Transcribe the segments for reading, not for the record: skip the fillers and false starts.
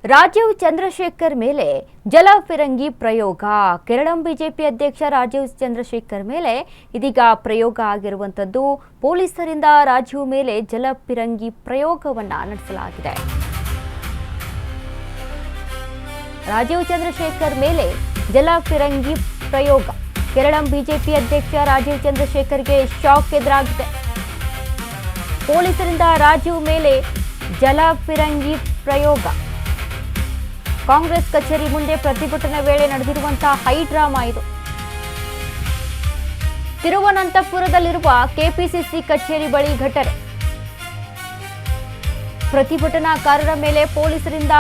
ರಾಜೀವ್ ಚಂದ್ರಶೇಖರ್ ಮೇಲೆ ಜಲಫಿರಂಗಿ ಪ್ರಯೋಗ. ಕೇರಳ ಬಿಜೆಪಿ ಅಧ್ಯಕ್ಷ ರಾಜೀವ್ ಚಂದ್ರಶೇಖರ್ ಮೇಲೆ ಇದೀಗ ಪ್ರಯೋಗ ಆಗಿರುವಂತದ್ದು. ಪೊಲೀಸರಿಂದ ರಾಜೀವ್ ಮೇಲೆ ಜಲಫಿರಂಗಿ ಪ್ರಯೋಗವನ್ನ ನಡೆಸಲಾಗಿದೆ. ರಾಜೀವ್ ಚಂದ್ರಶೇಖರ್ ಮೇಲೆ ಜಲಫಿರಂಗಿ ಪ್ರಯೋಗ. ಕೇರಳ ಬಿಜೆಪಿ ಅಧ್ಯಕ್ಷ ರಾಜೀವ್ ಚಂದ್ರಶೇಖರ್ಗೆ ಶಾಕ್ ಎದುರಾಗಿದೆ. ಪೊಲೀಸರಿಂದ ರಾಜೀವ್ ಮೇಲೆ ಜಲಫಿರಂಗಿ ಪ್ರಯೋಗ. ಕಾಂಗ್ರೆಸ್ ಕಚೇರಿ ಮುಂದೆ ಪ್ರತಿಭಟನೆ ವೇಳೆ ನಡೆದಿರುವಂತಹ ಹೈ ಡ್ರಾಮಾ ಇದು. ತಿರುವನಂತಪುರದಲ್ಲಿರುವ ಕೆಪಿಸಿಸಿ ಕಚೇರಿ ಬಳಿ ಘಟನೆ. ಪ್ರತಿಭಟನಾಕಾರರ ಮೇಲೆ ಪೊಲೀಸರಿಂದ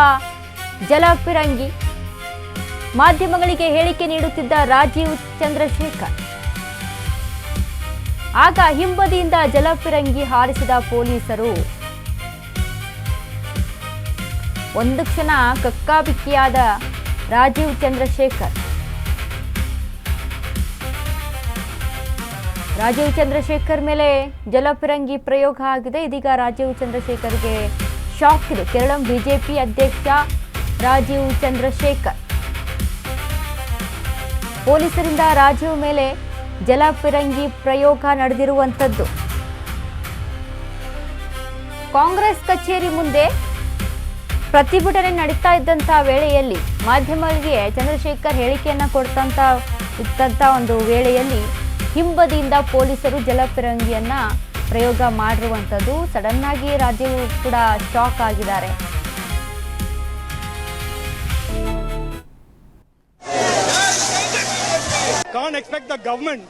ಜಲಫಿರಂಗಿ. ಮಾಧ್ಯಮಗಳಿಗೆ ಹೇಳಿಕೆ ನೀಡುತ್ತಿದ್ದ ರಾಜೀವ್ ಚಂದ್ರಶೇಖರ್. ಆಗ ಹಿಂಬದಿಯಿಂದ ಜಲಫಿರಂಗಿ ಹಾರಿಸಿದ ಪೊಲೀಸರು. ಒಂದು ಕ್ಷಣ ಕಕ್ಕಾಬಿಕ್ಕಿಯಾದ ರಾಜೀವ್ ಚಂದ್ರಶೇಖರ್. ರಾಜೀವ್ ಚಂದ್ರಶೇಖರ್ ಮೇಲೆ ಜಲಫಿರಂಗಿ ಪ್ರಯೋಗ ಆಗಿದೆ. ಇದೀಗ ರಾಜೀವ್ ಚಂದ್ರಶೇಖರ್ಗೆ ಶಾಕ್ ಇದೆ. ಕೇರಳ ಬಿಜೆಪಿ ಅಧ್ಯಕ್ಷ ರಾಜೀವ್ ಚಂದ್ರಶೇಖರ್. ಪೊಲೀಸರಿಂದ ರಾಜೀವ್ ಮೇಲೆ ಜಲಫಿರಂಗಿ ಪ್ರಯೋಗ ನಡೆದಿರುವಂಥದ್ದು. ಕಾಂಗ್ರೆಸ್ ಕಚೇರಿ ಮುಂದೆ ಪ್ರತಿಭಟನೆ ನಡೀತಾ ಇದ್ದಂಥ ವೇಳೆಯಲ್ಲಿ ಮಾಧ್ಯಮಗಳಿಗೆ ಚಂದ್ರಶೇಖರ್ ಹೇಳಿಕೆಯನ್ನ ಕೊಡ್ತಂತ ಒಂದು ವೇಳೆಯಲ್ಲಿ ಹಿಂಬದಿಯಿಂದ ಪೊಲೀಸರು ಜಲಫಿರಂಗಿಯನ್ನ ಪ್ರಯೋಗ ಮಾಡಿರುವಂಥದ್ದು. ಸಡನ್ ಆಗಿ ರಾಜೀವ್ ಕೂಡ ಶಾಕ್ ಆಗಿದ್ದಾರೆ. Can't expect the government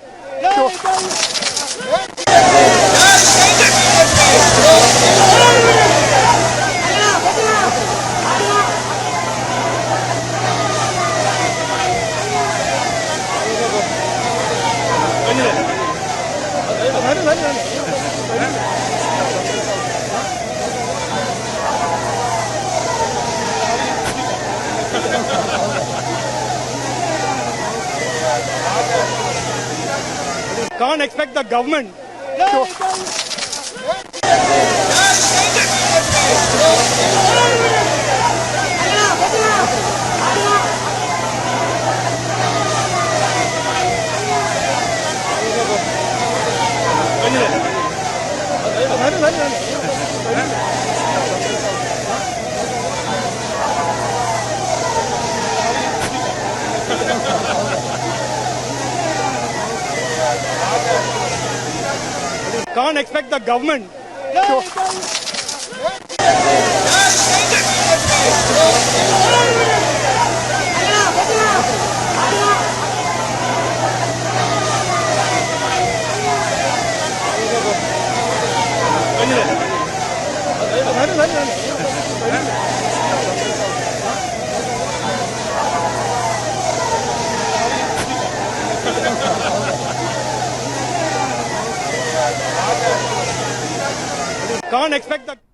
Can't expect the government Can't expect the government Can't expect the